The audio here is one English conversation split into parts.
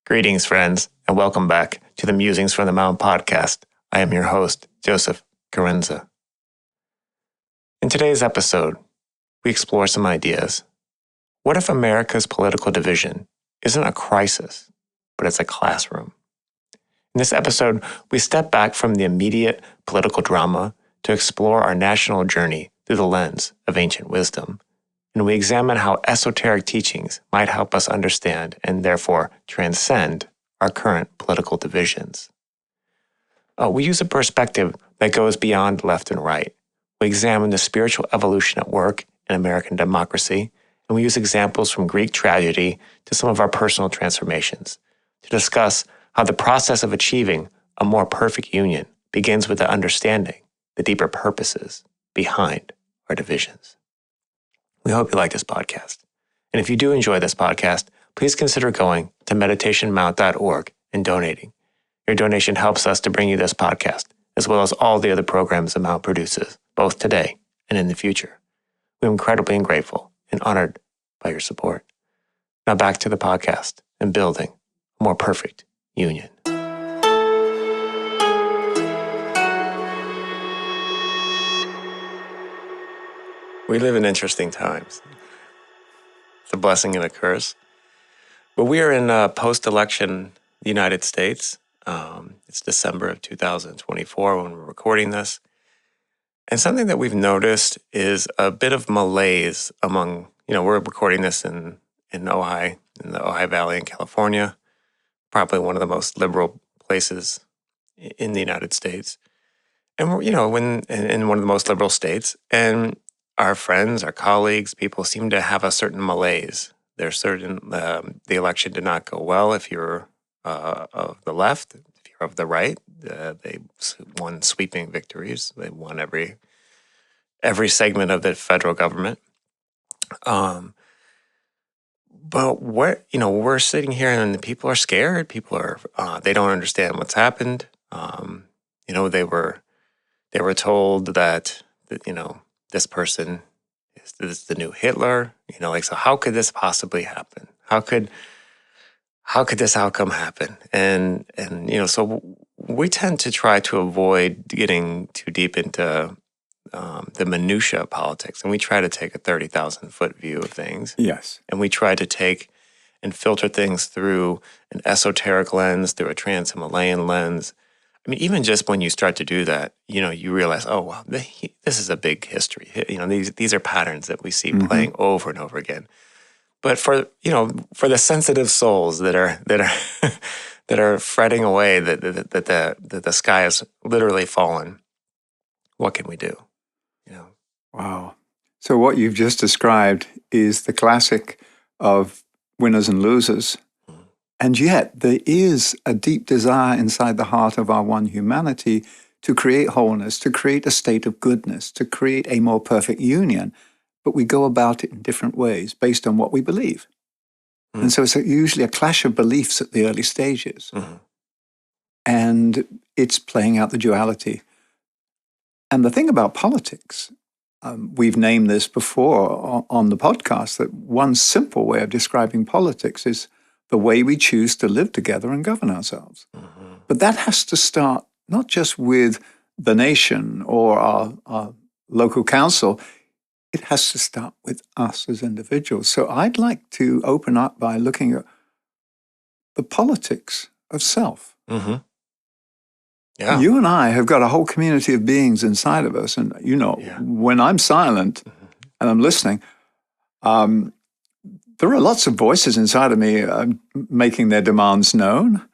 Greetings, friends, and welcome back to the Musings from the Mount podcast. I am your host, Joseph Carenza. In today's episode, we explore some ideas. What if America's political division isn't a crisis, but it's a classroom? In this episode, we step back from the immediate political drama to explore our national journey through the lens of ancient wisdom, and we examine how esoteric teachings might help us understand and therefore transcend our current political divisions. We use a perspective that goes beyond left and right. We examine the spiritual evolution at work in American democracy, and we use examples from Greek tragedy to some of our personal transformations to discuss how the process of achieving a more perfect union begins with the understanding the deeper purposes behind our divisions. We hope you like this podcast. And if you do enjoy this podcast, please consider going to meditationmount.org and donating. Your donation helps us to bring you this podcast, as well as all the other programs the Mount produces, both today and in the future. We're incredibly grateful and honored by your support. Now back to the podcast and building a more perfect union. We live in interesting times. It's a blessing and a curse. But we are in a post-election United States. It's December of 2024 when we're recording this. And something that we've noticed is a bit of malaise among, we're recording this in Ojai, in the Ojai Valley in California, probably one of the most liberal places in the United States. And we're, in one of the most liberal states. And our friends, our colleagues, people seem to have a certain malaise. There's certain, the election did not go well if you're of the left. If you're of the right, they won sweeping victories. They won every segment of the federal government. But we're sitting here and the people are scared. People are, they don't understand what's happened. They were told that this person is the new Hitler, so how could this possibly happen? How could this outcome happen? And so we tend to try to avoid getting too deep into the minutia of politics, and we try to take a 30,000-foot view of things. Yes. And we try to take and filter things through an esoteric lens, through a trans-Himalayan lens. I mean, even just when you start to do that, you realize, oh, wow, this is a big history. These are patterns that we see playing over and over again. But for the sensitive souls that are that are fretting away that the sky has literally fallen, what can we do? Wow. So what you've just described is the classic of winners and losers. And yet there is a deep desire inside the heart of our one humanity to create wholeness, to create a state of goodness, to create a more perfect union. But we go about it in different ways based on what we believe. And so it's usually a clash of beliefs at the early stages. And it's playing out the duality. And the thing about politics, we've named this before on the podcast, that one simple way of describing politics is the way we choose to live together and govern ourselves. But that has to start not just with the nation or our local council, it has to start with us as individuals. So I'd like to open up by looking at the politics of self. Yeah. You and I have got a whole community of beings inside of us. And, when I'm silent and I'm listening, there are lots of voices inside of me making their demands known,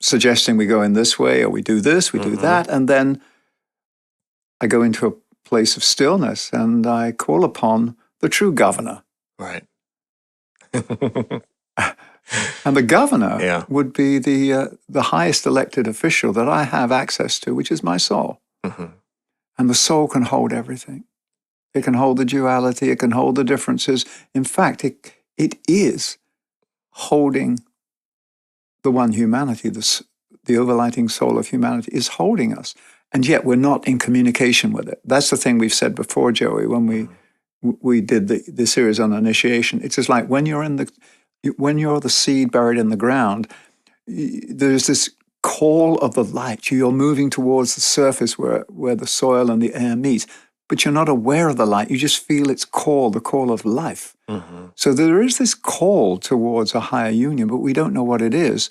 suggesting we go in this way or we do this, we do that. And then I go into a place of stillness and I call upon the true governor. Right. And the governor would be the highest elected official that I have access to, which is my soul. And the soul can hold everything. It can hold the duality. It can hold the differences. In fact, it is holding the one humanity, the overlighting soul of humanity is holding us. And yet we're not in communication with it. That's the thing we've said before, Joey, when we did the series on initiation. It's just like when you're in when you're the seed buried in the ground, there's this call of the light. You're moving towards the surface where the soil and the air meet, but you're not aware of the light. You just feel its call, the call of life. Mm-hmm. So there is this call towards a higher union, but we don't know what it is.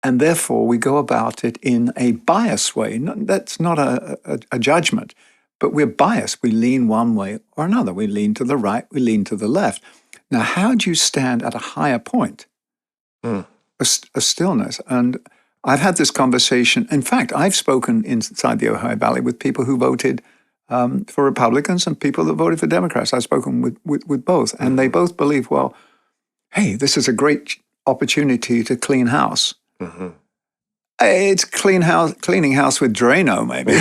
And therefore, we go about it in a biased way. That's not a judgment, but we're biased. We lean one way or another. We lean to the right, we lean to the left. Now, how do you stand at a higher point? A stillness. And I've had this conversation. In fact, I've spoken inside the Ohio Valley with people who voted for Republicans and people that voted for Democrats. I've spoken with both. And they both believe, well, hey, this is a great opportunity to clean house. Mm-hmm. It's cleaning house with Drano, maybe.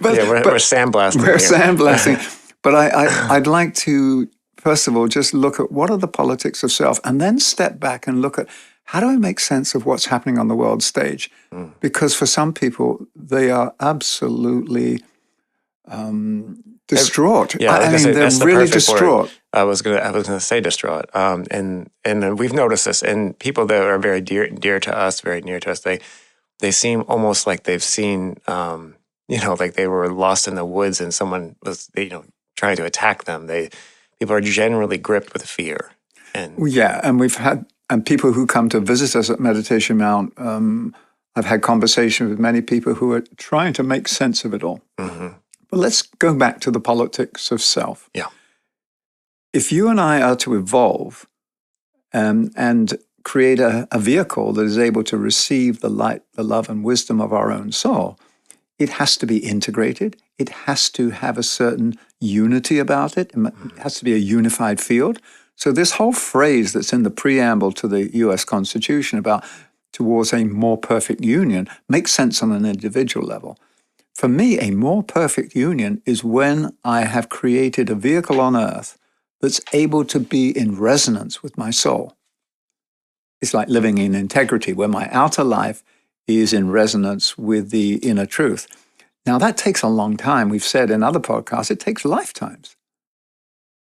We're sandblasting. We're sandblasting. But I'd like to, first of all, just look at what are the politics of self, and then step back and look at how do I make sense of what's happening on the world stage? Because for some people, they are absolutely distraught. Yeah, I mean, they're really distraught. I was gonna say distraught. And we've noticed this in people that are very dear to us, very near to us. They seem almost like they've seen, like they were lost in the woods and someone was, trying to attack them. People are generally gripped with fear. And we've had people who come to visit us at Meditation Mount. I've had conversations with many people who are trying to make sense of it all. Mm-hmm. But let's go back to the politics of self. Yeah. If you and I are to evolve and create a vehicle that is able to receive the light, the love, and wisdom of our own soul, it has to be integrated. It has to have a certain unity about it. It has to be a unified field. So this whole phrase that's in the preamble to the U.S. Constitution about towards a more perfect union makes sense on an individual level. For me, a more perfect union is when I have created a vehicle on earth that's able to be in resonance with my soul. It's like living in integrity, where my outer life is in resonance with the inner truth. Now, that takes a long time. We've said in other podcasts, it takes lifetimes.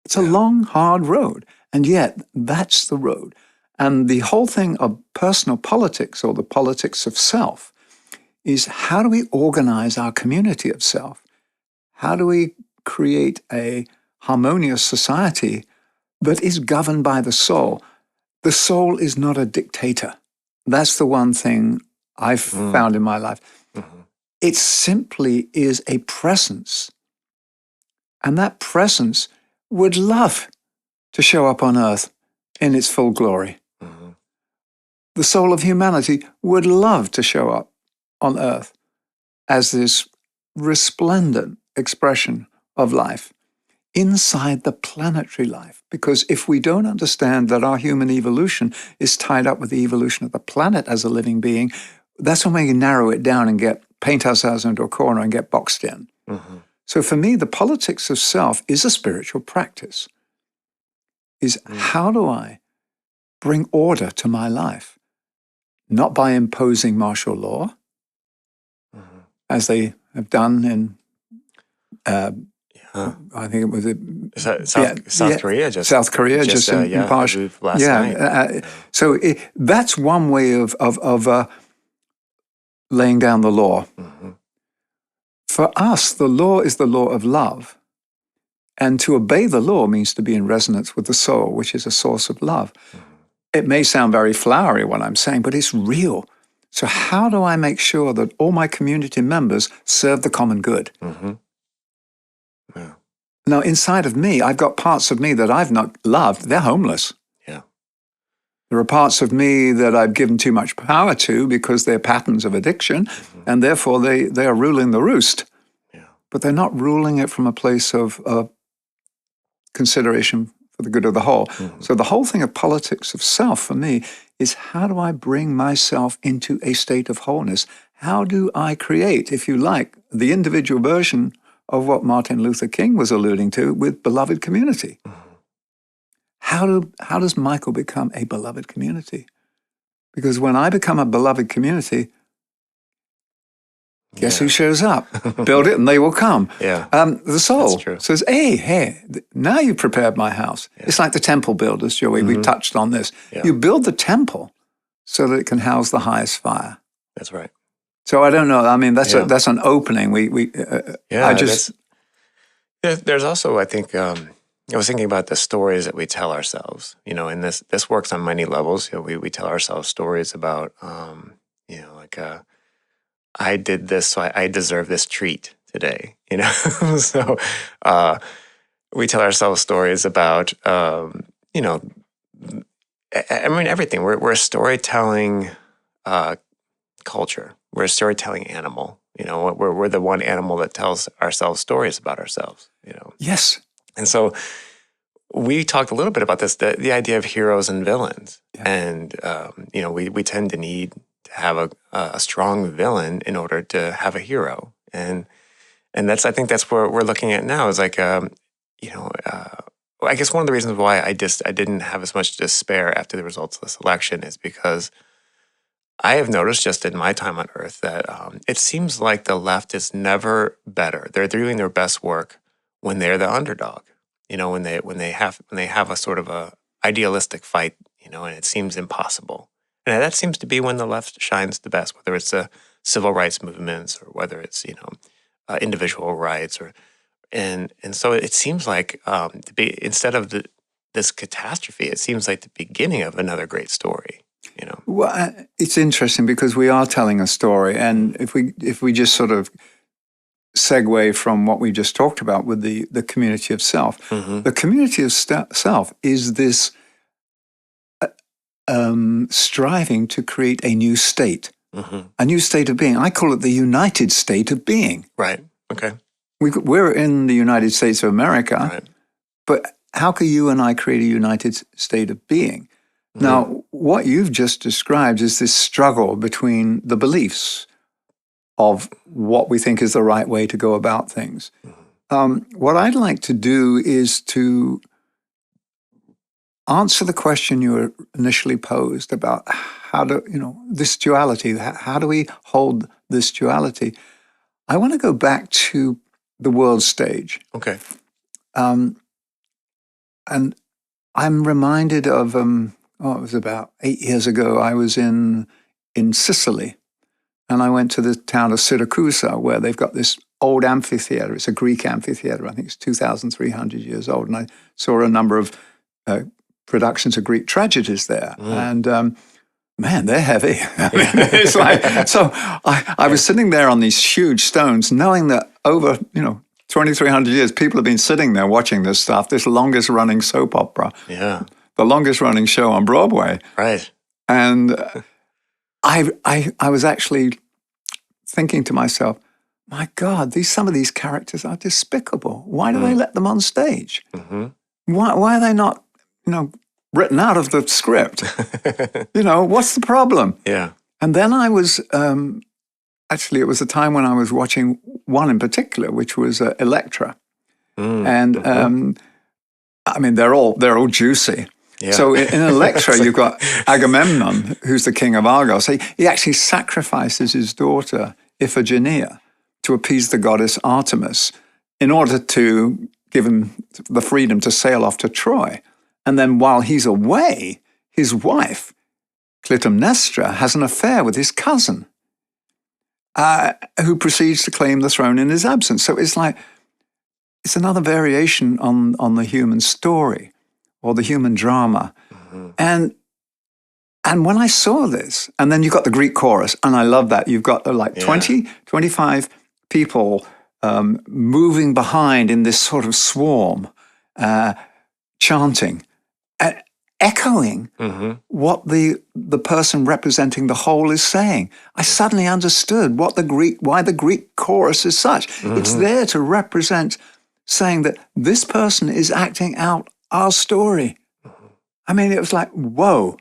It's a long, hard road. And yet, that's the road. And the whole thing of personal politics, or the politics of self, is how do we organize our community of self? How do we create a harmonious society that is governed by the soul? The soul is not a dictator. That's the one thing I've found in my life. Mm-hmm. It simply is a presence. And that presence would love to show up on earth in its full glory. Mm-hmm. The soul of humanity would love to show up on earth as this resplendent expression of life inside the planetary life. Because if we don't understand that our human evolution is tied up with the evolution of the planet as a living being, that's when we can narrow it down and paint ourselves into a corner and get boxed in. Mm-hmm. So for me, the politics of self is a spiritual practice. How do I bring order to my life? Not by imposing martial law, as they have done in, I think it was South Korea. South Korea just impartial. Last night. So that's one way of laying down the law. Mm-hmm. For us, the law is the law of love. And to obey the law means to be in resonance with the soul, which is a source of love. Mm-hmm. It may sound very flowery what I'm saying, but it's real. So how do I make sure that all my community members serve the common good? Mm-hmm. Yeah. Now, inside of me, I've got parts of me that I've not loved. They're homeless. Yeah. There are parts of me that I've given too much power to because they're patterns of addiction, and therefore they are ruling the roost. Yeah. But they're not ruling it from a place of consideration for the good of the whole. Mm-hmm. So the whole thing of politics of self for me is how do I bring myself into a state of wholeness? How do I create, if you like, the individual version of what Martin Luther King was alluding to with beloved community? Mm-hmm. How does Michael become a beloved community? Because when I become a beloved community, Guess who shows up? Build it and they will come. Yeah. The soul That's true. says, hey, now you've prepared my house. Yeah. It's like the temple builders, Joey. We touched on this. Yeah. You build the temple so that it can house the highest fire. That's right. So I don't know. I mean, that's an opening. There's also, I think, I was thinking about the stories that we tell ourselves, and this works on many levels. We tell ourselves stories about, I did this, so I deserve this treat today, So we tell ourselves stories about, everything. We're a storytelling culture. We're a storytelling animal. We're the one animal that tells ourselves stories about ourselves. Yes. And so we talked a little bit about this, the idea of heroes and villains, and we tend to need to have a strong villain in order to have a hero, and I think that's what we're looking at now. Is like I guess one of the reasons why I didn't have as much despair after the results of this election is because I have noticed just in my time on Earth that it seems like the left is never better. They're doing their best work when they're the underdog. When they have a sort of a idealistic fight, and it seems impossible. And that seems to be when the left shines the best, whether it's the civil rights movements or whether it's individual rights and so it seems like instead of this catastrophe, it seems like the beginning of another great story. Well, it's interesting because we are telling a story, and if we just sort of segue from what we just talked about with the community of self, the community of self is this striving to create a new state, a new state of being. I call it the united state of being. Right. Okay. We're in the United States of America, right. But how can you and I create a united state of being? Now, what you've just described is this struggle between the beliefs of what we think is the right way to go about things. What I'd like to do is to answer the question you initially posed about how to, this duality, how do we hold this duality? I want to go back to the world stage. Okay. And I'm reminded of, it was about 8 years ago, I was in Sicily, and I went to the town of Syracuse, where they've got this old amphitheater. It's a Greek amphitheater. I think it's 2,300 years old. And I saw a number of productions of Greek tragedies there. And man, they're heavy. It's like, so I was sitting there on these huge stones, knowing that over, 2,300 years, people have been sitting there watching this stuff, this longest running soap opera. Yeah. The longest running show on Broadway. Right. And I was actually thinking to myself, my God, some of these characters are despicable. Why do they let them on stage? Why are they not, written out of the script? What's the problem? Yeah. And then I was, actually, it was a time when I was watching one in particular, which was Electra. And they're all juicy. Yeah. So in Electra, you've got Agamemnon, who's the king of Argos. He actually sacrifices his daughter, Iphigenia, to appease the goddess Artemis in order to give him the freedom to sail off to Troy. And then while he's away, his wife, Clytemnestra, has an affair with his cousin, who proceeds to claim the throne in his absence. So it's another variation on the human story, or the human drama. And when I saw this, and then you've got the Greek chorus, and I love that. You've got 20, 25 people moving behind in this sort of swarm, chanting, echoing what the person representing the whole is saying. I suddenly understood why the Greek chorus is such. It's there to represent saying that this person is acting out our story. I mean, it was like, whoa.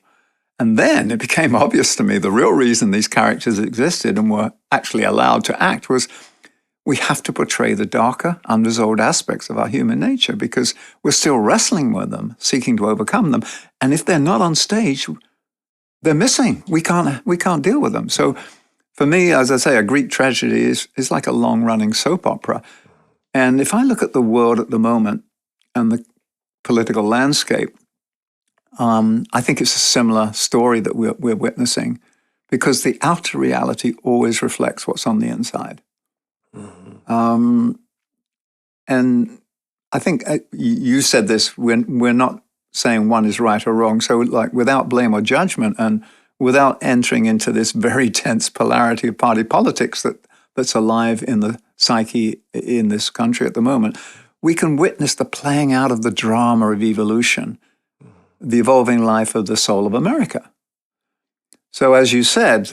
And then it became obvious to me the real reason these characters existed and were actually allowed to act was we have to portray the darker, unresolved aspects of our human nature because we're still wrestling with them, seeking to overcome them. And if they're not on stage, they're missing. We can't deal with them. So For me, as I say, a Greek tragedy is like a long-running soap opera. And if I look at the world at the moment and the political landscape, I think it's a similar story that we're witnessing, because the outer reality always reflects what's on the inside. And I think you said this, we're not saying one is right or wrong. So like without blame or judgment and without entering into this very tense polarity of party politics that's alive in the psyche in this country at the moment, we can witness the playing out of the drama of evolution, the evolving life of the soul of America. So as you said,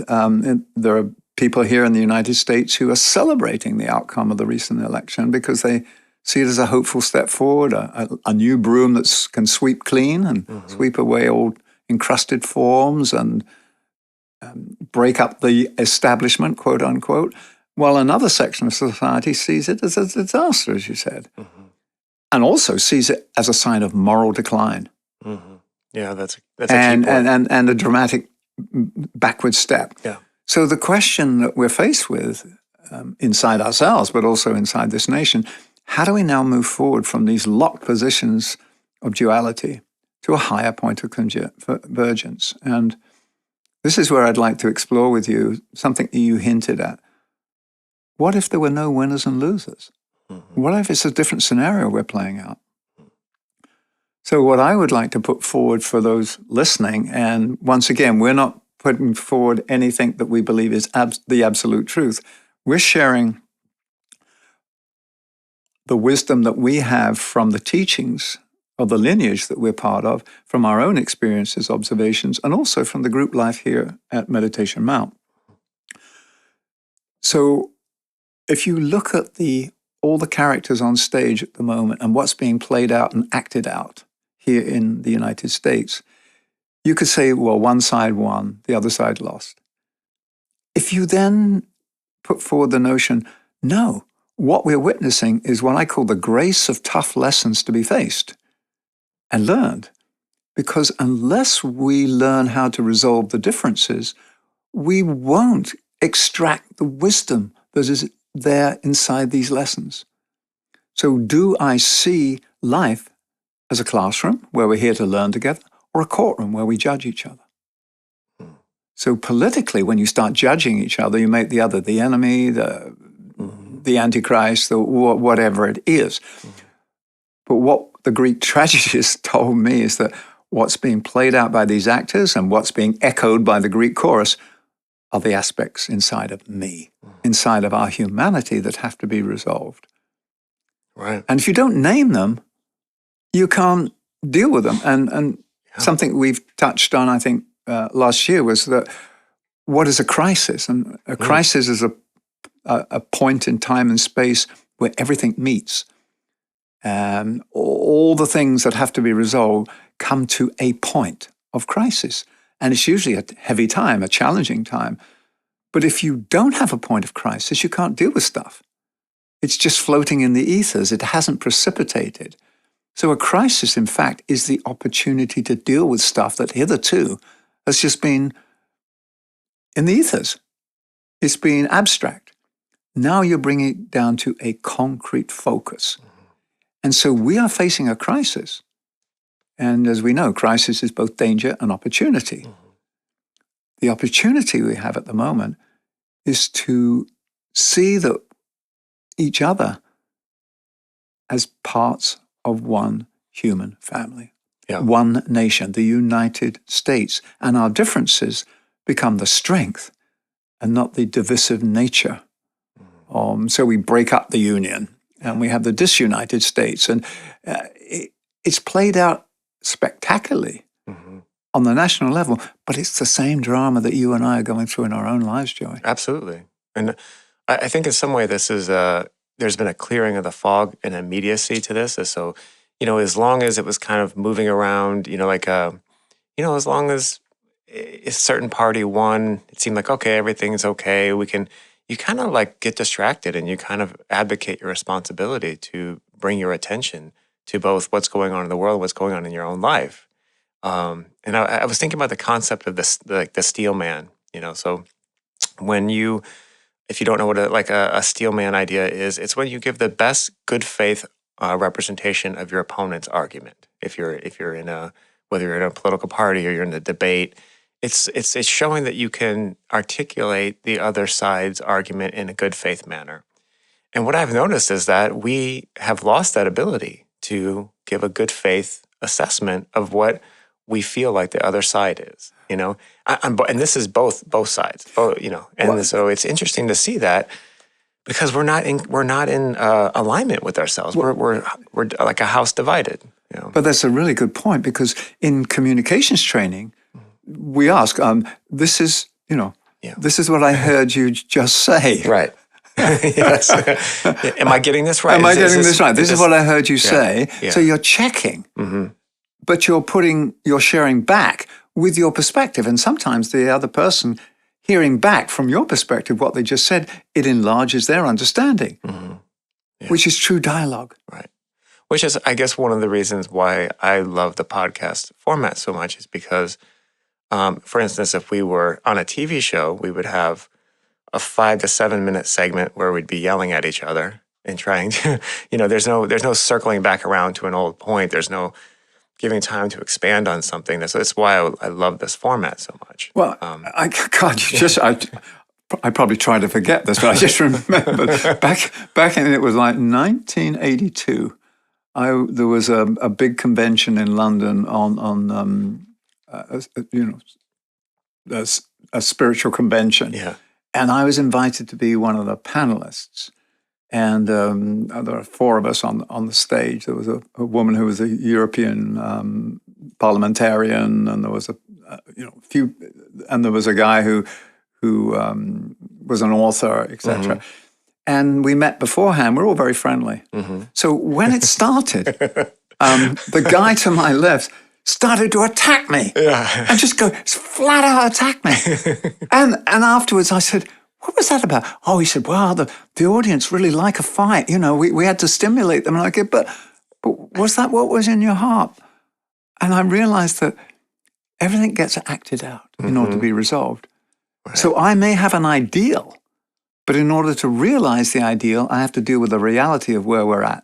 there are people here in the United States who are celebrating the outcome of the recent election because they see it as a hopeful step forward, a new broom that can sweep clean and sweep away old encrusted forms and break up the establishment, quote unquote, while another section of society sees it as a disaster, as you said, and also sees it as a sign of moral decline. Yeah, that's a key point. And a dramatic backward step. Yeah. So the question that we're faced with inside ourselves, but also inside this nation, how do we now move forward from these locked positions of duality to a higher point of convergence? And this is where I'd like to explore with you something that you hinted at. What if there were no winners and losers? What if it's a different scenario we're playing out? So what I would like to put forward for those listening, and once again, we're not putting forward anything that we believe is the absolute truth. We're sharing the wisdom that we have from the teachings of the lineage that we're part of, from our own experiences, observations, and also from the group life here at Meditation Mount. So if you look at all the characters on stage at the moment and what's being played out and acted out here in the United States, you could say, well, one side won, the other side lost. If you then put forward the notion, no, what we're witnessing is what I call the grace of tough lessons to be faced and learned. Because unless we learn how to resolve the differences, we won't extract the wisdom that is there inside these lessons. So do I see life as a classroom where we're here to learn together, or a courtroom where we judge each other? So politically, when you start judging each other, you make the other the enemy, the Antichrist, whatever it is. But what the Greek tragedists told me is that what's being played out by these actors and what's being echoed by the Greek chorus are the aspects inside of me, inside of our humanity that have to be resolved. Right. And if you don't name them, you can't deal with them. And something we've touched on, I think, last year was that what is a crisis? And a crisis is a point in time and space where everything meets. And all the things that have to be resolved come to a point of crisis. And it's usually a heavy time, a challenging time. But if you don't have a point of crisis, you can't deal with stuff. It's just floating in the ethers. It hasn't precipitated. So a crisis, in fact, is the opportunity to deal with stuff that hitherto has just been in the ethers. It's been abstract. Now you're bringing it down to a concrete focus. And so we are facing a crisis. And as we know, crisis is both danger and opportunity. The opportunity we have at the moment is to see that each other as parts of one human family, one nation, the United States. And our differences become the strength and not the divisive nature. So we break up the union and we have the disunited states. And it's played out spectacularly on the national level, but it's the same drama that you and I are going through in our own lives, Joey. Absolutely. And I think in some way this is there's been a clearing of the fog and immediacy to this. So, as long as it was kind of moving around, as long as a certain party won, it seemed like, okay, everything's okay. You kind of like get distracted and you kind of advocate your responsibility to bring your attention to both what's going on in the world and what's going on in your own life. And I was thinking about the concept of the steel man, so if you don't know what a steelman idea is, it's when you give the best good faith representation of your opponent's argument. If you're whether you're in a political party or you're in a debate, it's showing that you can articulate the other side's argument in a good faith manner. And what I've noticed is that we have lost that ability to give a good faith assessment of what we feel like the other side is. And this is both sides. So it's interesting to see that, because we're not in alignment with ourselves. We're like a house divided. But that's a really good point, because in communications training, we ask, this is what I heard you just say. Right. Yes. Am I getting this right? Am I getting this right? This is what I heard you say. Yeah. So you're checking, but you're sharing back with your perspective. And sometimes the other person hearing back from your perspective what they just said, it enlarges their understanding, which is true dialogue. Right. Which is, I guess, one of the reasons why I love the podcast format so much, is because, for instance, if we were on a TV show, we would have a 5 to 7 minute segment where we'd be yelling at each other and trying to, there's no circling back around to an old point. There's no giving time to expand on something. That's why I love this format so much. Well, I probably try to forget this, but I just remembered back in, it was like 1982. There was a big convention in London on a spiritual convention. Yeah. And I was invited to be one of the panelists. And there were 4 of us on the stage. There was a woman who was a European parliamentarian, and there was a few, and there was a guy who was an author, etc. And we met beforehand. We're all very friendly. So when it started, the guy to my left started to attack me, and just go flat out attack me. and afterwards I said, what was that about? Oh, he said, well, the audience really like a fight. We had to stimulate them. And I go, but was that what was in your heart? And I realized that everything gets acted out in order to be resolved. Right. So I may have an ideal, but in order to realize the ideal, I have to deal with the reality of where we're at.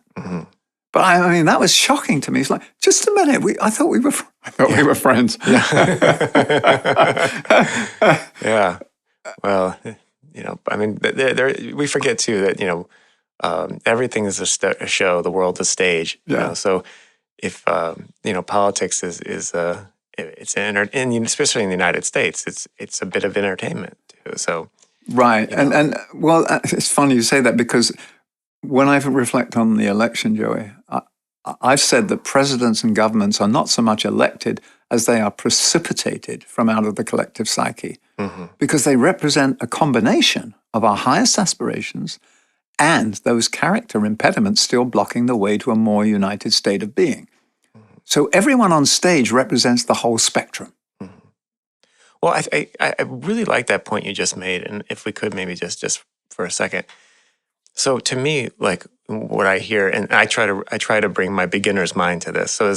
But I mean, that was shocking to me. It's like, just a minute. I thought we were friends. Yeah. Well, I mean, we forget too that everything is a show. The world's a stage. So if politics is it's especially in the United States, it's a bit of entertainment too. So right, and well, it's funny you say that, because when I reflect on the election, Joey, I've said that presidents and governments are not so much elected as they are precipitated from out of the collective psyche, because they represent a combination of our highest aspirations and those character impediments still blocking the way to a more united state of being. So everyone on stage represents the whole spectrum. Well, I really like that point you just made, and if we could maybe just for a second. So to me, like what I hear, and I try to bring my beginner's mind to this. So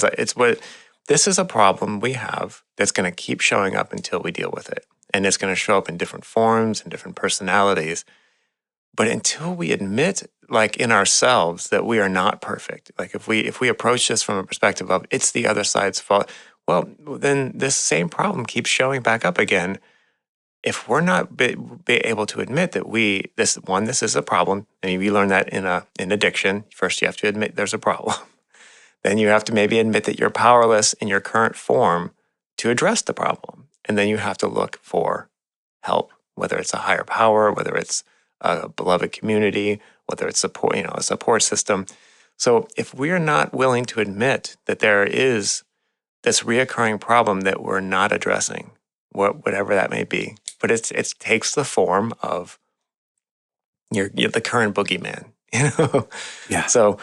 this is a problem we have that's going to keep showing up until we deal with it, and it's going to show up in different forms and different personalities. But until we admit, like in ourselves, that we are not perfect, like if we approach this from a perspective of it's the other side's fault, well, then this same problem keeps showing back up again. If we're not be able to admit that this is a problem, and you learn that in addiction, first you have to admit there's a problem. Then you have to maybe admit that you're powerless in your current form to address the problem. And then you have to look for help, whether it's a higher power, whether it's a beloved community, whether it's support, a support system. So if we're not willing to admit that there is this reoccurring problem that we're not addressing, whatever that may be, but it takes the form of you're the current boogeyman, Yeah. So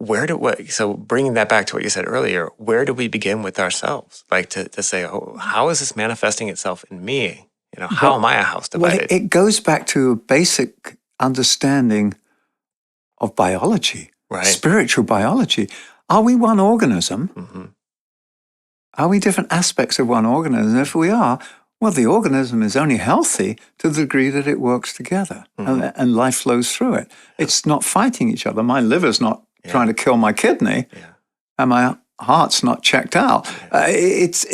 bringing that back to what you said earlier, where do we begin with ourselves? Like to say, how is this manifesting itself in me? How am I a house divided? Well, it goes back to a basic understanding of biology, right? Spiritual biology. Are we one organism? Are we different aspects of one organism? If we are, Well, the organism is only healthy to the degree that it works together and life flows through it. It's not fighting each other. My liver's not trying to kill my kidney, and my heart's not checked out. It's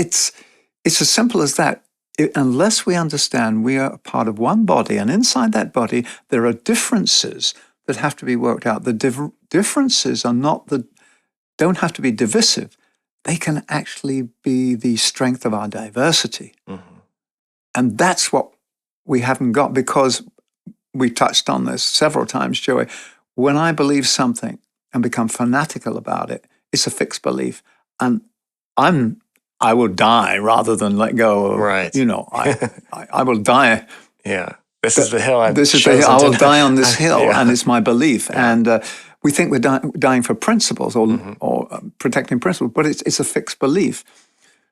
as simple as that. Unless we understand we are a part of one body, and inside that body there are differences that have to be worked out. The differences don't have to be divisive. They can actually be the strength of our diversity. And that's what we haven't got, because we touched on this several times, Joey. When I believe something and become fanatical about it, it's a fixed belief. And I will die rather than let go of, I will die. Yeah. This is the hill I will die on this hill, and it's my belief. Yeah. And we think we're dying for principles or protecting principles, but it's a fixed belief.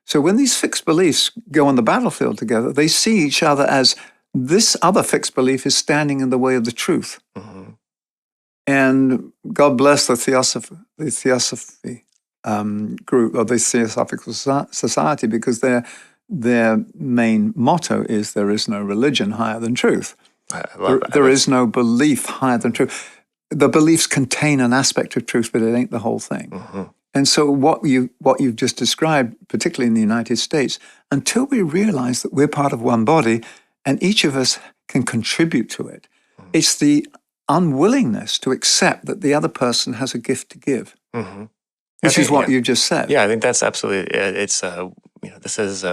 So when these fixed beliefs go on the battlefield together, they see each other as this other fixed belief is standing in the way of the truth. And God bless the theosophy group, or the Theosophical Society, because their main motto is there is no religion higher than truth. There is no belief higher than truth. The beliefs contain an aspect of truth, but it ain't the whole thing. And so what you've just described, particularly in the United States, until we realize that we're part of one body and each of us can contribute to it, it's the unwillingness to accept that the other person has a gift to give, which is what you just said. Yeah, I think that's absolutely. It's this is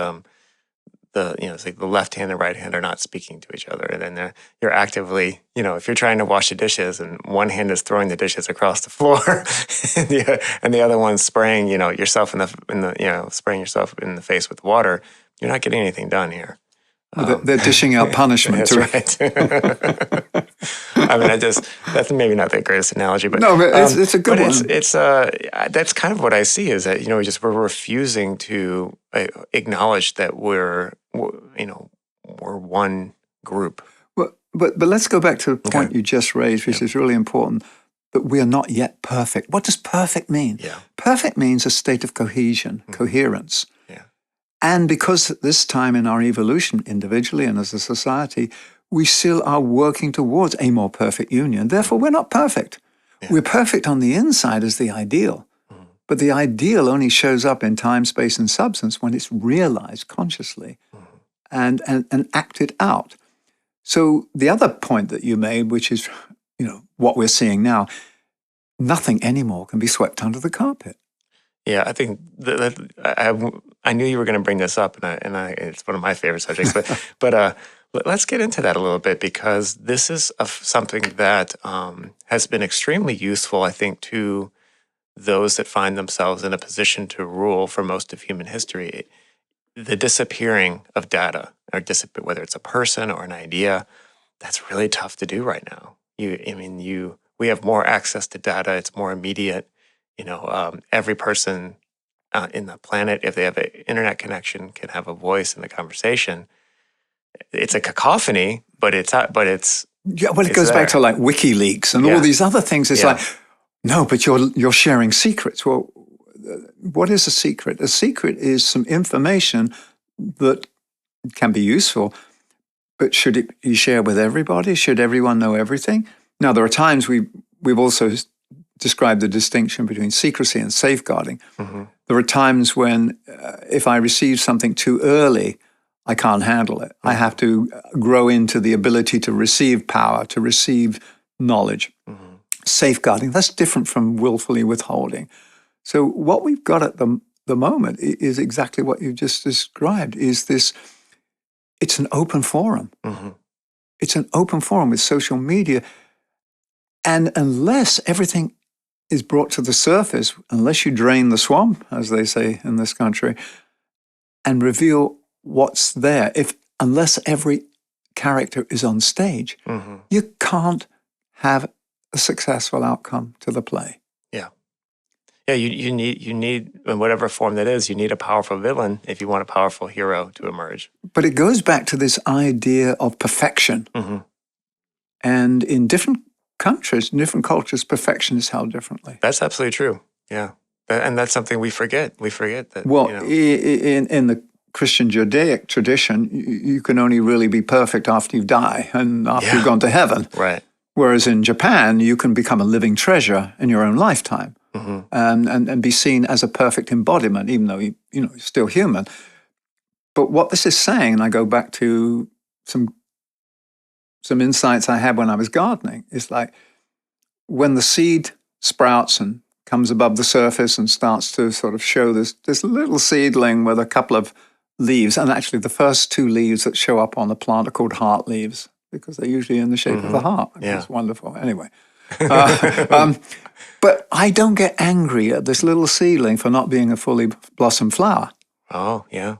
it's like the left hand and right hand are not speaking to each other, and then you're actively, if you're trying to wash the dishes and one hand is throwing the dishes across the floor, and the other one's spraying, yourself spraying yourself in the face with water, you're not getting anything done here. They're dishing out punishment. That's right. I mean, that's maybe not the greatest analogy, but no, but it's a good one. It's that's kind of what I see is that we're refusing to acknowledge that we're one group. But let's go back to the point you just raised, which is really important. That we are not yet perfect. What does perfect mean? Yeah. Perfect means a state of cohesion, coherence. And because at this time in our evolution, individually and as a society, we still are working towards a more perfect union. Therefore, we're not perfect. We're perfect on the inside as the ideal. But the ideal only shows up in time, space, and substance when it's realized consciously and acted out. So the other point that you made, which is, what we're seeing now, nothing anymore can be swept under the carpet. Yeah, I think I knew you were going to bring this up, and it's one of my favorite subjects. But let's get into that a little bit, because this is something that has been extremely useful, I think, to those that find themselves in a position to rule for most of human history. The disappearing of data, or whether it's a person or an idea, that's really tough to do right now. We have more access to data; it's more immediate. Every person in the planet, if they have an internet connection, can have a voice in the conversation. It's a cacophony, but it goes back to like WikiLeaks and all these other things. It's like, no, but you're sharing secrets. Well, what is a secret? A secret is some information that can be useful, but should it be shared with everybody? Should everyone know everything? Now, there are times we've also describe the distinction between secrecy and safeguarding. There are times when if I receive something too early, I can't handle it. I have to grow into the ability to receive power, to receive knowledge. Safeguarding, that's different from willfully withholding. So what we've got at the moment is exactly what you just described, is this, it's an open forum. It's an open forum with social media. And unless everything is brought to the surface, unless you drain the swamp, as they say in this country, and reveal what's there, unless every character is on stage, you can't have a successful outcome to the play. Yeah, you need, in whatever form that is, you need a powerful villain if you want a powerful hero to emerge. But it goes back to this idea of perfection. And in different countries, different cultures, perfection is held differently. That's absolutely true. Yeah, and that's something we forget. We forget that. Well, in the Christian Judaic tradition, you can only really be perfect after you die and after you've gone to heaven. Right. Whereas in Japan, you can become a living treasure in your own lifetime and be seen as a perfect embodiment, even though you're still human. But what this is saying, and I go back to some insights I had when I was gardening, is like when the seed sprouts and comes above the surface and starts to sort of show this little seedling with a couple of leaves, and actually the first two leaves that show up on the plant are called heart leaves because they're usually in the shape of a heart. It's wonderful. Anyway. But I don't get angry at this little seedling for not being a fully blossomed flower. Oh, yeah.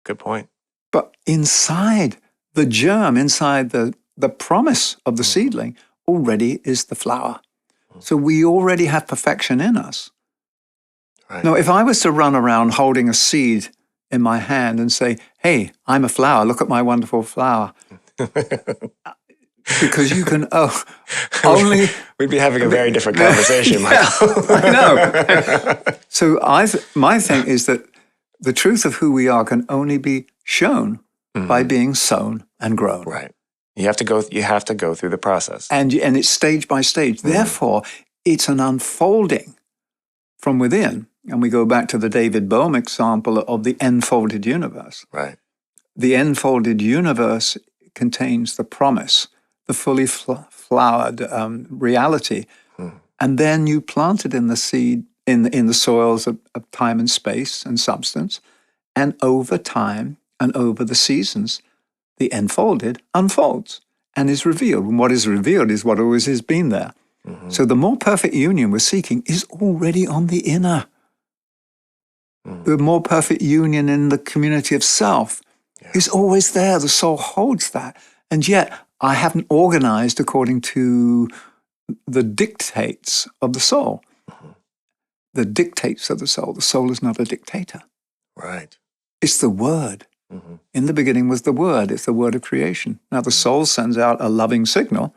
Good point. But inside the germ, inside the promise of the seedling, already is the flower. So we already have perfection in us. Right. Now, if I was to run around holding a seed in my hand and say, hey, I'm a flower, look at my wonderful flower. Because you can only... We'd be having a very different conversation, Michael. I know. So my thing is that the truth of who we are can only be shown by being sown and grown. Right. You have to go through the process. And it's stage by stage. Therefore, it's an unfolding from within. And we go back to the David Bohm example of the enfolded universe. Right. The enfolded universe contains the promise, the fully flowered reality. And then you plant it in the seed, in the soils of time and space and substance. And over time and over the seasons, the enfolded unfolds and is revealed. And what is revealed is what always has been there. So the more perfect union we're seeking is already on the inner. The more perfect union in the community of self is always there. The soul holds that. And yet I haven't organized according to the dictates of the soul. The dictates of the soul. The soul is not a dictator. Right. It's the word. In the beginning was the word. It's the word of creation. Now the soul sends out a loving signal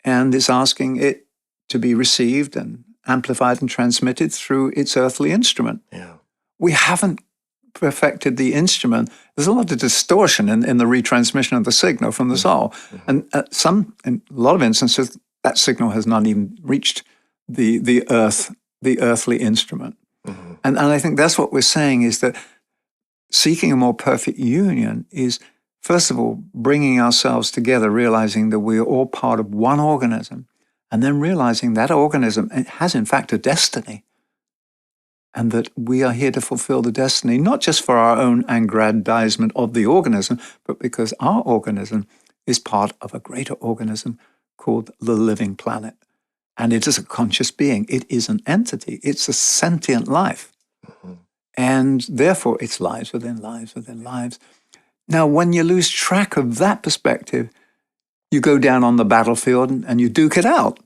and is asking it to be received and amplified and transmitted through its earthly instrument. Yeah. We haven't perfected the instrument. There's a lot of distortion in the retransmission of the signal from the soul. And in a lot of instances, that signal has not even reached the earthly instrument. And I think that's what we're saying is that seeking a more perfect union is, first of all, bringing ourselves together, realizing that we are all part of one organism, and then realizing that organism has, in fact, a destiny, and that we are here to fulfill the destiny, not just for our own aggrandizement of the organism, but because our organism is part of a greater organism called the living planet. And it is a conscious being. It is an entity. It's a sentient life. And therefore, it's lives within lives within lives. Now, when you lose track of that perspective, you go down on the battlefield and you duke it out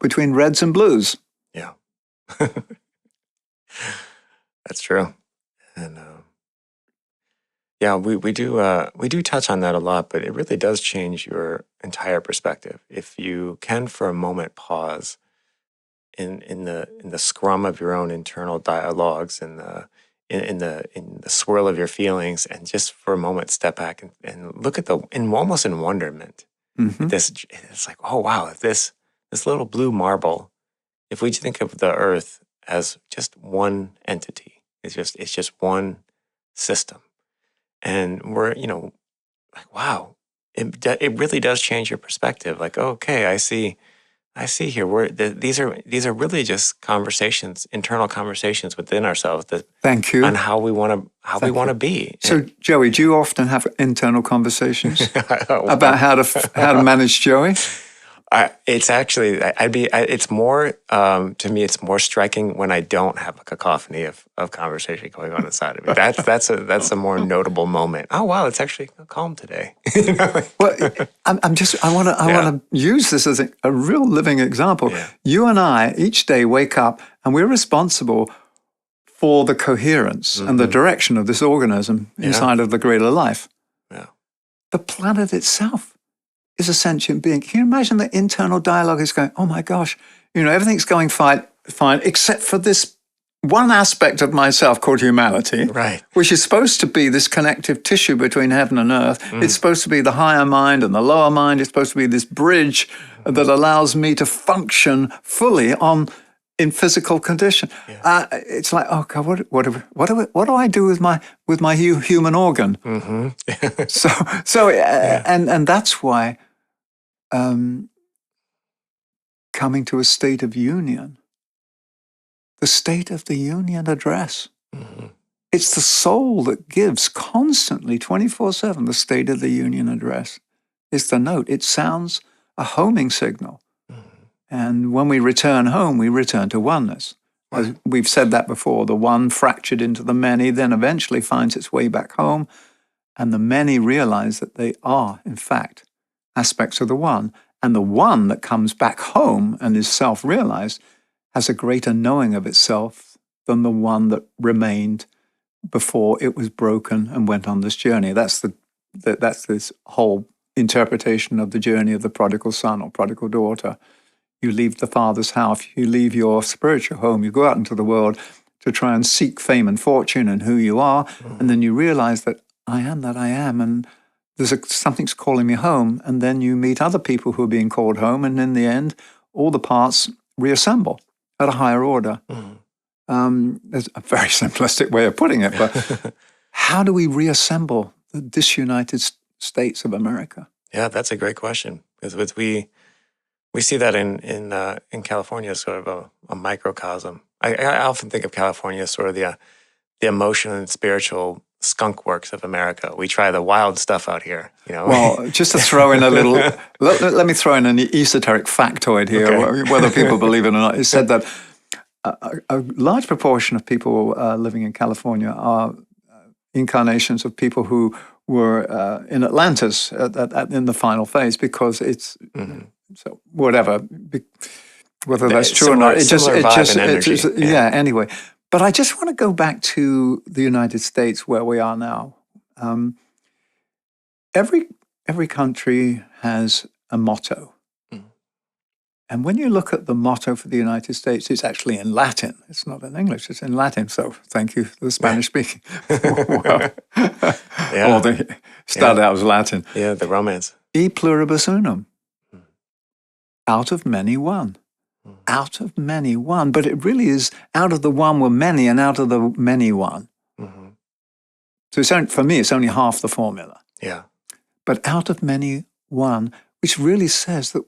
between reds and blues. Yeah. That's true. And we do touch on that a lot, but it really does change your entire perspective. If you can for a moment pause in the scrum of your own internal dialogues and in the swirl of your feelings, and just for a moment step back and look at almost in wonderment. It's like, oh wow, if this little blue marble, if we think of the earth as just one entity, it's just one system, and we're like, wow, it really does change your perspective. Like, okay, I see here. These are really just conversations, internal conversations within ourselves. Thank you. On how we want to be. So, Joey, do you often have internal conversations about how to manage Joey? It's actually, it's more, to me, it's more striking when I don't have a cacophony of conversation going on inside of me. That's a more notable moment. Oh, wow, it's actually calm today. Well, I want to use this as a real living example. Yeah. You and I each day wake up and we're responsible for the coherence and the direction of this organism inside of the greater life. Yeah. The planet itself is a sentient being. Can you imagine the internal dialogue is going, oh my gosh, everything's going fine except for this one aspect of myself called humanity, Right. which is supposed to be this connective tissue between heaven and earth. It's supposed to be the higher mind and the lower mind. It's supposed to be this bridge that allows me to function fully in physical condition. Yeah. It's like, oh God, what do I do with my human organ? And that's why coming to a state of union, the State of the Union address. It's the soul that gives constantly, 24/7, the State of the Union address. It's the note. It sounds a homing signal. And when we return home, we return to oneness. As we've said that before, the one fractured into the many, then eventually finds its way back home. And the many realize that they are, in fact, aspects of the one. And the one that comes back home and is self-realized has a greater knowing of itself than the one that remained before it was broken and went on this journey. That's this whole interpretation of the journey of the prodigal son or prodigal daughter. You leave the father's house, you leave your spiritual home, you go out into the world to try and seek fame and fortune and who you are, and then you realize that I am that I am, and something's calling me home, and then you meet other people who are being called home, and in the end, all the parts reassemble at a higher order. There's a very simplistic way of putting it, but how do we reassemble the disunited states of America? Yeah, that's a great question, because we see that in California as sort of a microcosm. I often think of California as sort of the emotional and spiritual skunk works of America. We try the wild stuff out here, you know. Well, just to throw in a little, let me throw in an esoteric factoid here, whether people believe it or not. It said that a large proportion of people living in California are incarnations of people who were in Atlantis in the final phase, because it's so whatever, whether that's true or not. Anyway. But I just want to go back to the United States, where we are now. Every country has a motto. And when you look at the motto for the United States, it's actually in Latin. It's not in English, it's in Latin. So thank you, the Spanish speaking. Or they started out as Latin. Yeah, the Romance. E pluribus unum. Out of many one. Out of many one. But it really is out of the one were many, and out of the many one. So for me, it's only half the formula. Yeah. But out of many one, which really says that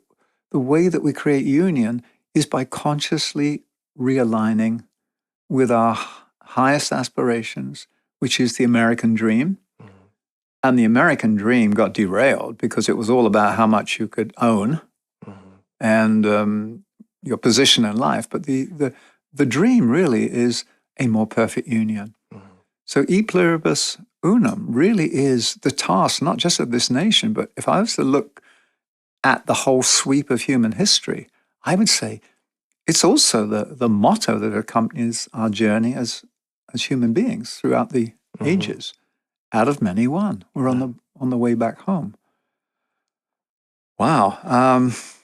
the way that we create union is by consciously realigning with our highest aspirations, which is the American dream. And the American dream got derailed because it was all about how much you could own and your position in life. But the dream really is a more perfect union. So e pluribus unum really is the task, not just of this nation, but if I was to look at the whole sweep of human history, I would say it's also the motto that accompanies our journey as human beings throughout the ages. Out of many one. We're on the way back home. Wow.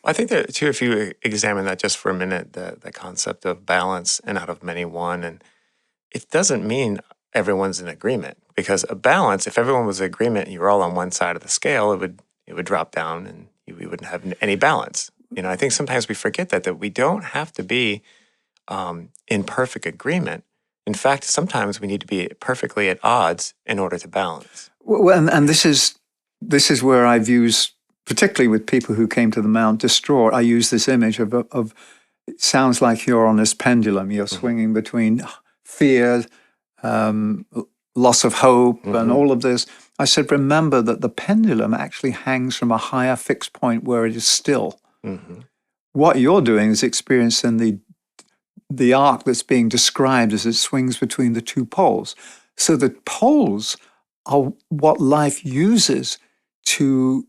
I think that too, if you examine that just for a minute, the concept of balance and out of many one, and it doesn't mean everyone's in agreement, because a balance, if everyone was in agreement and you were all on one side of the scale, it would drop down and we wouldn't have any balance. You know, I think sometimes we forget that we don't have to be in perfect agreement. In fact, sometimes we need to be perfectly at odds in order to balance. Well, and this is where I've used, particularly with people who came to the Mount distraught, I use this image of it sounds like you're on this pendulum. You're swinging between fear, loss of hope, and all of this. I said, remember that the pendulum actually hangs from a higher fixed point where it is still. What you're doing is experiencing the arc that's being described as it swings between the two poles. So the poles are what life uses to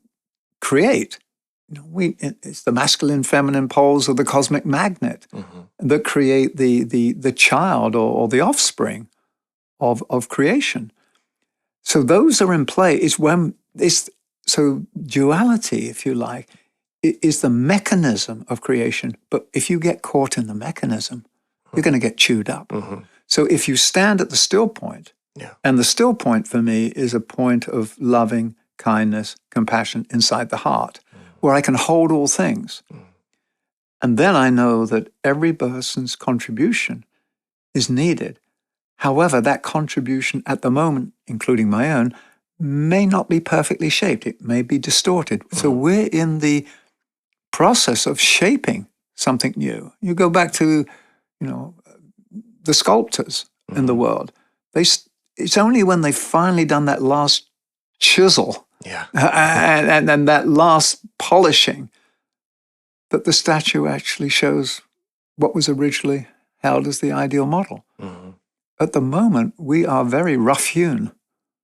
create. You know, it's the masculine, feminine poles of the cosmic magnet that create the child or the offspring of creation. So those are in play. So duality, if you like, is the mechanism of creation. But if you get caught in the mechanism, you're going to get chewed up. So if you stand at the still point, and the still point for me is a point of loving kindness, compassion inside the heart, where I can hold all things. And then I know that every person's contribution is needed. However, that contribution at the moment, including my own, may not be perfectly shaped. It may be distorted. So we're in the process of shaping something new. You go back to, the sculptors in the world. It's only when they've finally done that last chisel and that last polishing that the statue actually shows what was originally held as the ideal model. At the moment, we are very rough-hewn.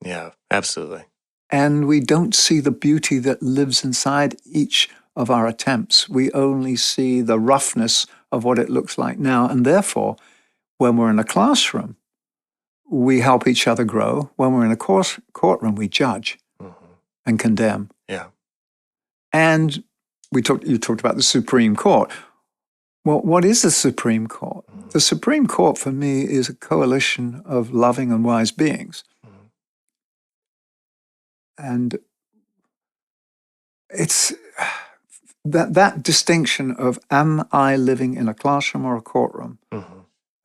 Yeah, absolutely. And we don't see the beauty that lives inside each of our attempts. We only see the roughness of what it looks like now. And therefore, when we're in a classroom, we help each other grow. When we're in a courtroom, we judge and condemn. Yeah. And you talked about the Supreme Court. Well, what is the Supreme Court? The Supreme Court, for me, is a coalition of loving and wise beings. And it's that distinction of, am I living in a classroom or a courtroom,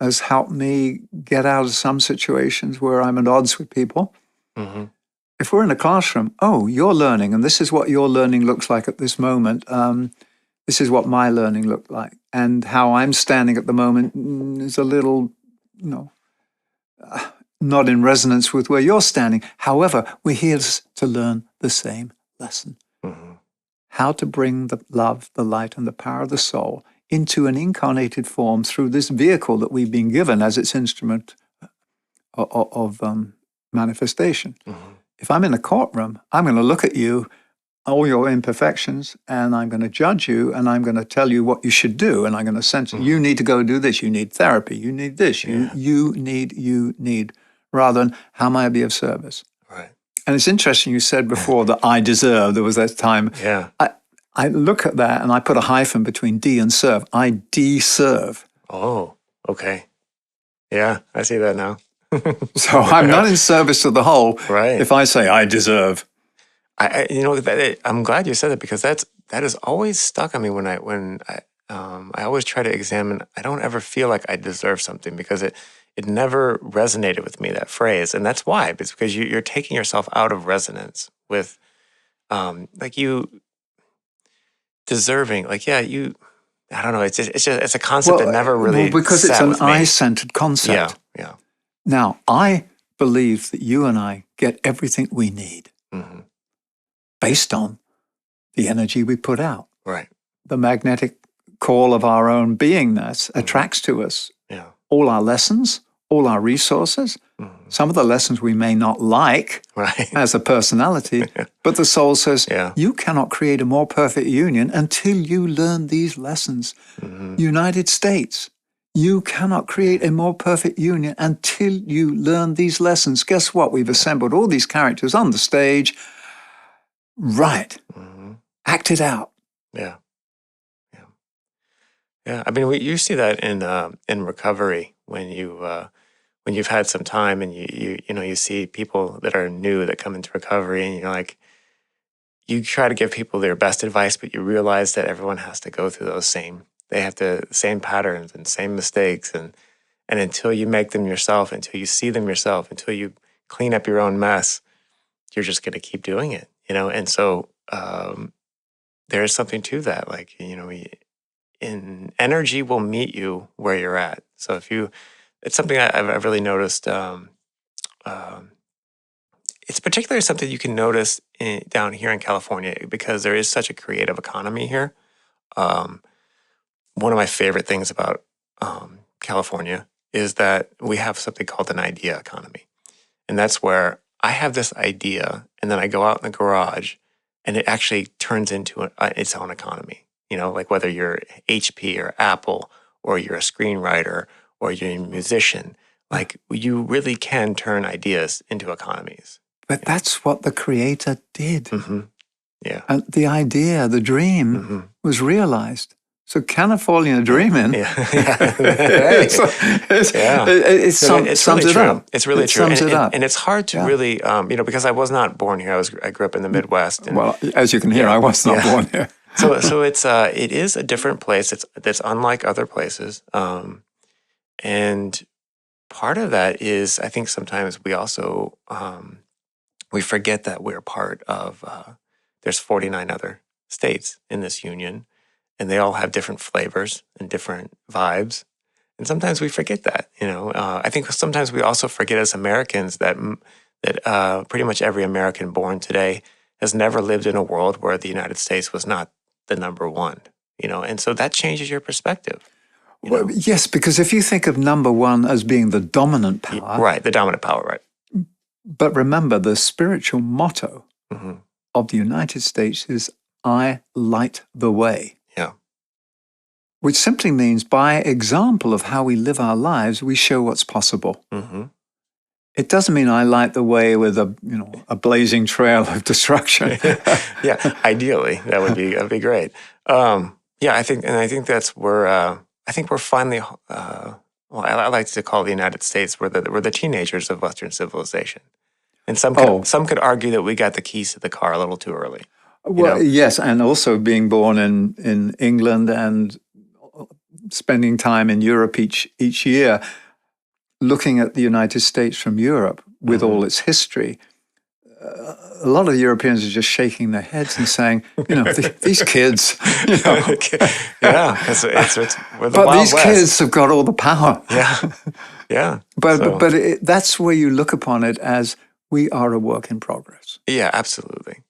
has helped me get out of some situations where I'm at odds with people. If we're in a classroom, you're learning, and this is what your learning looks like at this moment. This is what my learning looked like. And how I'm standing at the moment is a little, not in resonance with where you're standing. However, we're here to learn the same lesson. How to bring the love, the light, and the power of the soul into an incarnated form through this vehicle that we've been given as its instrument of manifestation. If I'm in a courtroom, I'm going to look at you, all your imperfections, and I'm going to judge you, and I'm going to tell you what you should do, and I'm going to censor you need to go do this, you need therapy, you need this, you need, rather than how may I be of service? Right. And it's interesting, you said before that I deserve, there was that time. Yeah. I look at that and I put a hyphen between D and serve. I de-serve. Oh, okay. Yeah, I see that now. So I'm not in service to the whole. Right. If I say I deserve. I'm glad you said that, because that has always stuck on me when I always try to examine. I don't ever feel like I deserve something, because it never resonated with me, that phrase. And that's why. It's because you're taking yourself out of resonance with, you deserving. I don't know. It's a concept that never really because it's sat an with me. I-centered concept. Yeah. Now, I believe that you and I get everything we need based on the energy we put out. Right. The magnetic call of our own beingness attracts to us all our lessons, all our resources. Some of the lessons we may not like as a personality, but the soul says, you cannot create a more perfect union until you learn these lessons. United States, you cannot create a more perfect union until you learn these lessons. Guess what? We've assembled all these characters on the stage. Right. Act it out. Yeah. I mean, you see that in recovery when you've had some time and you see people that are new that come into recovery, and you're like, you try to give people their best advice, but you realize that everyone has to go through they have the same patterns and same mistakes, and until you make them yourself, until you see them yourself, until you clean up your own mess, you're just going to keep doing it, And so there is something to that, in energy will meet you where you're at. So it's something I've really noticed. It's particularly something you can notice down here in California, because there is such a creative economy here. One of my favorite things about California is that we have something called an idea economy. And that's where I have this idea, and then I go out in the garage, and it actually turns into its own economy. Whether you're HP or Apple, or you're a screenwriter, or you're a musician, you really can turn ideas into economies. But that's what the Creator did. Yeah. And the idea, the dream was realized. So California dreaming. Yeah. Hey. It sums it up. It's really true. Sums it up. And it's hard to really, because I was not born here. I grew up in the Midwest. And, well, as you can hear, I was not born here. So it is a different place. That's unlike other places. And part of that is, I think sometimes we also, we forget that we're part of, there's 49 other states in this union, and they all have different flavors and different vibes. And sometimes we forget that, I think sometimes we also forget as Americans that pretty much every American born today has never lived in a world where the United States was not the number one, and so that changes your perspective. Well, yes, because if you think of number one as being the dominant power. Right, the dominant power, right. But remember, the spiritual motto of the United States is, I light the way. Yeah. Which simply means by example of how we live our lives, we show what's possible. Mm-hmm. It doesn't mean I light the way with a blazing trail of destruction. Yeah, ideally, that'd be great. I think that's where I think we're finally. I like to call the United States we're the teenagers of Western civilization, and some could argue that we got the keys to the car a little too early. Well, yes, and also being born in England and spending time in Europe each year. Looking at the United States from Europe with all its history, a lot of Europeans are just shaking their heads and saying, these kids, yeah, we're the but Wild these West. kids have got all the power. Yeah. But that's where you look upon it as we are a work in progress. Yeah, absolutely,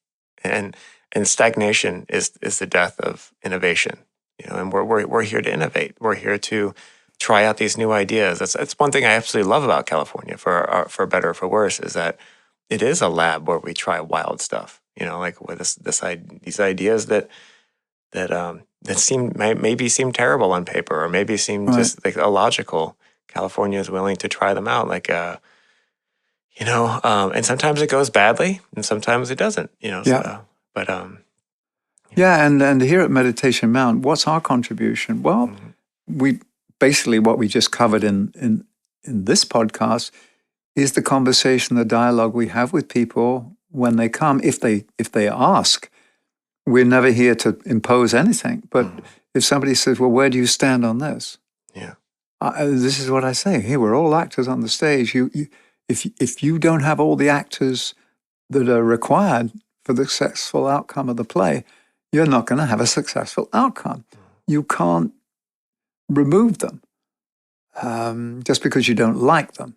and stagnation is the death of innovation. And we're here to innovate. We're here to try out these new ideas. That's one thing I absolutely love about California, for better or for worse, is that it is a lab where we try wild stuff. Like with these ideas that maybe seem terrible on paper, or maybe seem just like illogical. California is willing to try them out, and sometimes it goes badly, and sometimes it doesn't. And here at Meditation Mount, what's our contribution? Well, we basically what we just covered in this podcast is the conversation, the dialogue we have with people when they come, if they ask. We're never here to impose anything, but if somebody says, "Well, where do you stand on this?" Yeah, this is what I say. Hey, we're all actors on the stage. If you don't have all the actors that are required for the successful outcome of the play, you're not going to have a successful outcome. You can't remove them just because you don't like them.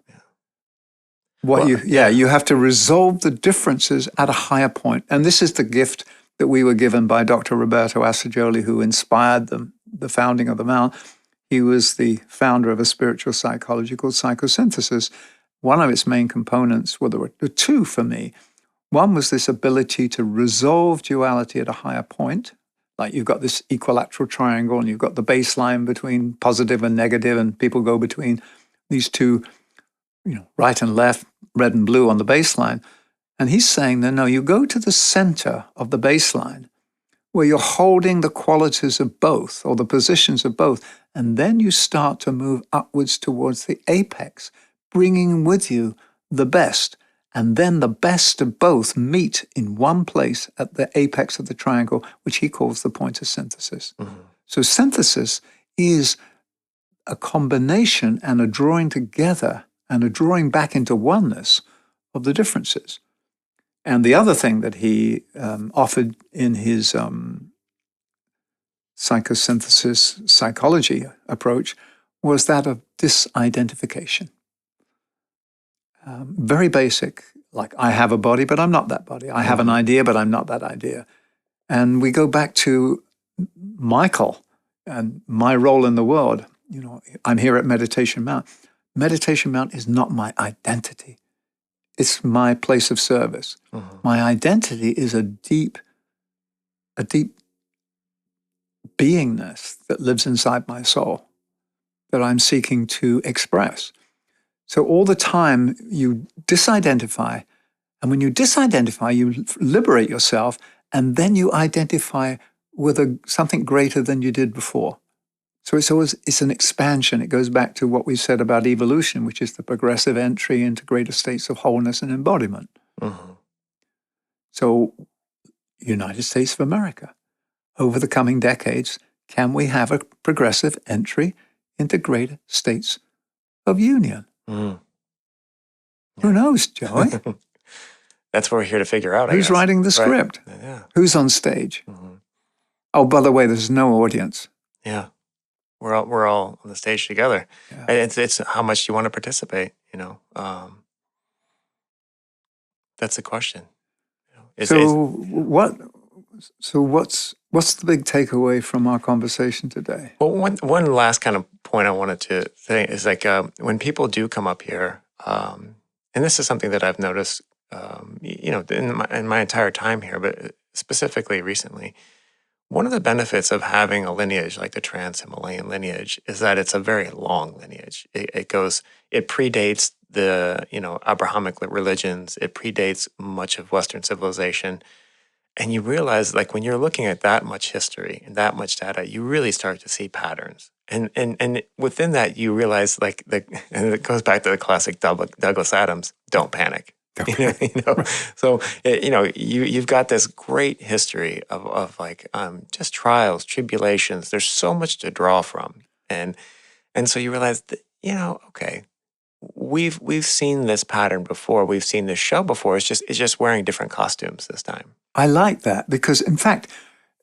You have to resolve the differences at a higher point. And this is the gift that we were given by Dr. Roberto Assagioli, who inspired the founding of the Mount. He was the founder of a spiritual psychology called psychosynthesis. One of its main components, there were two for me. One was this ability to resolve duality at a higher point. Like you've got this equilateral triangle and you've got the baseline between positive and negative, and people go between these two, right and left, red and blue on the baseline. And he's saying that, no, you go to the center of the baseline where you're holding the qualities of both or the positions of both. And then you start to move upwards towards the apex, bringing with you the best. And then the best of both meet in one place at the apex of the triangle, which he calls the point of synthesis. So synthesis is a combination and a drawing together and a drawing back into oneness of the differences. And the other thing that he offered in his psychosynthesis psychology approach was that of disidentification. Very basic, like I have a body, but I'm not that body. I have an idea, but I'm not that idea. And we go back to Michael and my role in the world. I'm here at Meditation Mount. Meditation Mount is not my identity. It's my place of service. My identity is a deep beingness that lives inside my soul that I'm seeking to express. So all the time you disidentify, and when you disidentify, you liberate yourself, and then you identify with something greater than you did before. So it's an expansion. It goes back to what we said about evolution, which is the progressive entry into greater states of wholeness and embodiment. Mm-hmm. So, United States of America, over the coming decades, can we have a progressive entry into greater states of union? Mm. Who knows, Joey? That's what we're here to figure out, I Who's guess. writing the script? Right. Yeah. Who's on stage? Mm-hmm. Oh, by the way, there's no audience. Yeah. We're all on the stage together. Yeah. And it's how much you want to participate, you know. That's the question. What's the big takeaway from our conversation today? Well, one last kind of point I wanted to say is like when people do come up here, and this is something that I've noticed, you know, in my entire time here, but specifically recently, one of the benefits of having a lineage like the Trans-Himalayan lineage is that it's a very long lineage. It predates the, you know, Abrahamic religions. It predates much of Western civilization. And you realize, like, when you're looking at that much history and that much data, you really start to see patterns. And within that, you realize, like, and it goes back to the classic Douglas Adams, don't panic. You know? So, you know, you've got this great history of like just trials, tribulations. There's so much to draw from. And so you realize that, you know, okay, we've seen this pattern before. We've seen this show before. It's just wearing different costumes this time. I like that because, in fact,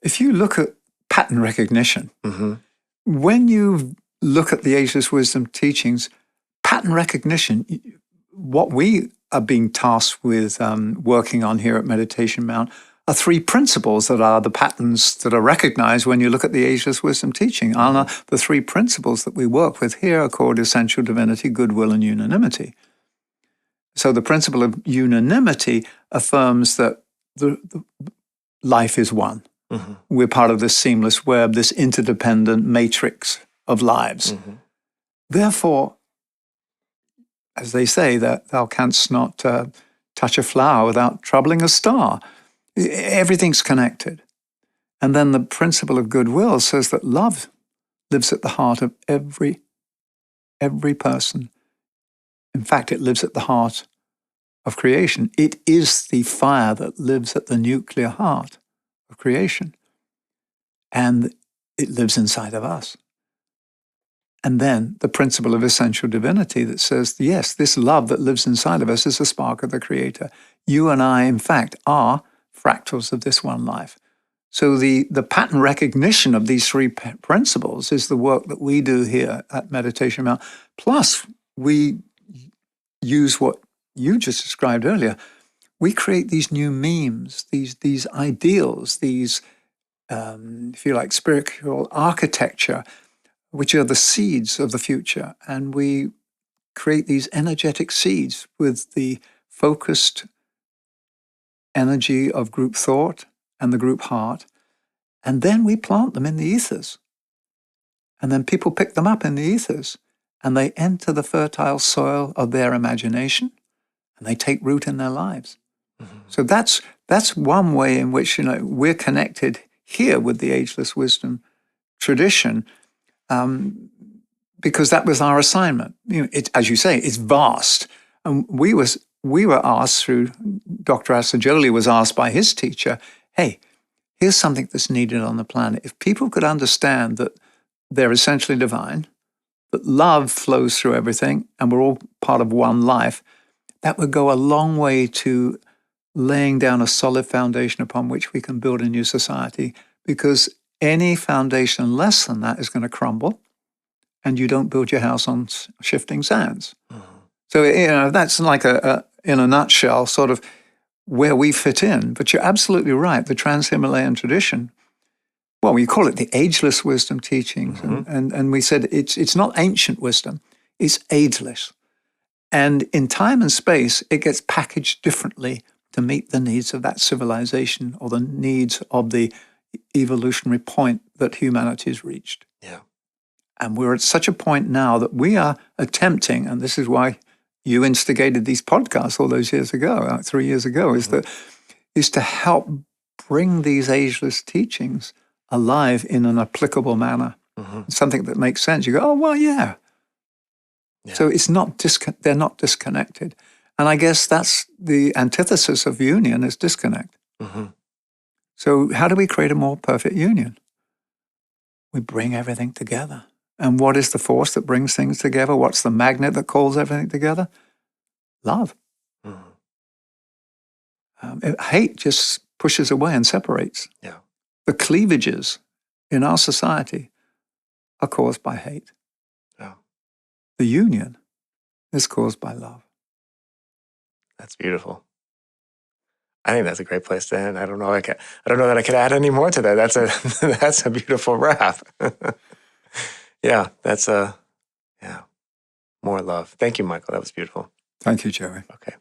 if you look at pattern recognition, Mm-hmm. when you look at the Ageless Wisdom teachings, pattern recognition, what we are being tasked with working on here at Meditation Mount are three principles that are the patterns that are recognized when you look at the Ageless Wisdom teaching. Mm-hmm. And the three principles that we work with here are called essential divinity, goodwill, and unanimity. So the principle of unanimity affirms that the life is one. Mm-hmm. We're part of this seamless web, this interdependent matrix of lives. Mm-hmm. Therefore, as they say, that thou canst not touch a flower without troubling a star. Everything's connected. And then the principle of goodwill says that love lives at the heart of every person. In fact, it lives at the heart of creation. It is the fire that lives at the nuclear heart of creation. And it lives inside of us. And then the principle of essential divinity that says, yes, this love that lives inside of us is a spark of the Creator. You and I, in fact, are fractals of this one life. So the pattern recognition of these three principles is the work that we do here at Meditation Mount. Plus, we use what you just described earlier. We create these new memes, these ideals, these, if you like, spiritual architecture, which are the seeds of the future. And we create these energetic seeds with the focused energy of group thought and the group heart. And then we plant them in the ethers. And then people pick them up in the ethers and they enter the fertile soil of their imagination and they take root in their lives. Mm-hmm. So that's one way in which, you know, we're connected here with the Ageless Wisdom tradition, because that was our assignment. You know, as you say, it's vast. And we were asked through, Dr. Assagioli was asked by his teacher, hey, here's something that's needed on the planet. If people could understand that they're essentially divine, that love flows through everything, and we're all part of one life, that would go a long way to laying down a solid foundation upon which we can build a new society, because any foundation less than that is going to crumble, and you don't build your house on shifting sands. Mm-hmm. So, you know, that's like in a nutshell, sort of where we fit in. But you're absolutely right. The Trans-Himalayan tradition, well, we call it the Ageless Wisdom teachings. Mm-hmm. And we said it's not ancient wisdom, it's ageless. And in time and space, it gets packaged differently to meet the needs of that civilization or the needs of the evolutionary point that humanity has reached. Yeah. And we're at such a point now that we are attempting, and this is why you instigated these podcasts all those years ago, 3 years ago, mm-hmm. is to help bring these ageless teachings alive in an applicable manner, something that makes sense. You go, oh, well, yeah. So it's not they're not disconnected. And I guess that's the antithesis of union is disconnect. So how do we create a more perfect union? We bring everything together. And what is the force that brings things together? What's the magnet that calls everything together? Love. Hate just pushes away and separates. Yeah. The cleavages in our society are caused by hate. Yeah. The union is caused by love. That's beautiful. I think that's a great place to end. I don't know that I could add any more to that. That's a beautiful wrap. Yeah, more love. Thank you, Michael. That was beautiful. Thank you, Joey. Okay.